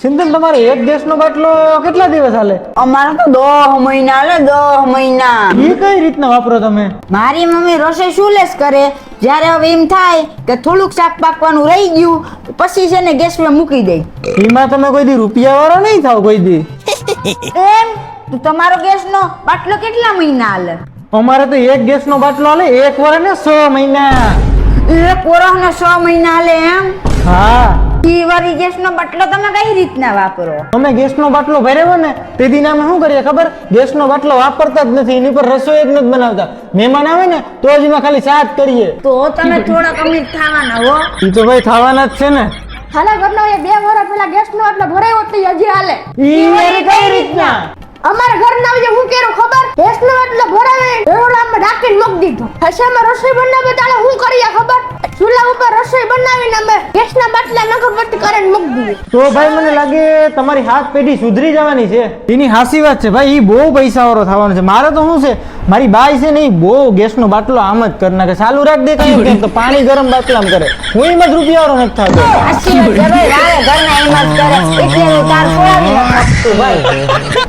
સિંધન તમારે એક ગેસનો બાટલો કેટલા દિવસ હાલે? અમારે તો 10 મહિના હાલે 10 મહિના. એ કઈ રીતના વાપરો તમે? મારી મમ્મી રસોઈ શું લેસ કરે, જ્યારે હવે એમ થાય કે થોડુંક શાક પાકવાનું રહી ગયું પછી છે ને ગેસ પર મૂકી દે. એમાં તમે કોઈ દી રૂપિયા વાળા નહીં થાવ કોઈ દી. એમ તો તમારો ગેસનો બાટલો કેટલા મહિના હાલે? અમારે તો એક ગેસનો બાટલો હાલે એક વર્ષ ને 6 મહિના. એક વર્ષને 6 મહિના હાલે એમ? હા, ઈ વાળી ગેસનો બાટલો તમે કઈ રીતના વાપરો? અમે ગેસનો બાટલો ભર્યો ને તે દી અમે શું કરીએ ખબર? ગેસનો બાટલો વાપરતા જ નથી, એની પર રસોઈ જ નથી બનાવતા. મહેમાન આવે ને તો જ એમાં ખાલી ચા જ કરીએ. તો તમે થોડાક અમીર થવાના હો. ઈ તો ભાઈ થવાના જ છે ને. હાલા ઘરનો એ 2 વર્ષ પહેલા ગેસનો આટલો ભરાયો તો હજી હાલે. ઈ મારી કઈ રીતના? અમારા ઘરના જે હું કેરો ખબર, ગેસનો આટલો ભરાવે એવડામાં ઢાંકીને મૂકી દીધો. હસામાં રસોઈ બનાવે તાલે હું કરીએ ખબર? ચૂલા ઉપર રસોઈ બનાવીને અમે ગેસના બાટલા નગરવર્તી કરીને મૂકી દીધી. તો ભાઈ મને લાગે તમારી હાથ પેઢી સુધરી જવાની છે. એની હાસી વાત છે ભાઈ, ઈ બહુ પૈસાવાળો થવાનો છે. મારે તો શું છે, મારી બાઈ છે ને ઈ બહુ ગેસનો બાટલો આમ જ કરી નાખે, ચાલુ રાખ દે કઈ કેમ તો પાણી ગરમ બાટલામાં કરે. હું એમાં જ રૂપિયાવાળો નથી થતો. સાચી વાત છે ભાઈ, ઘરના એમ જ કરે એટલે તાર ખોળાવી નાખતું ભાઈ.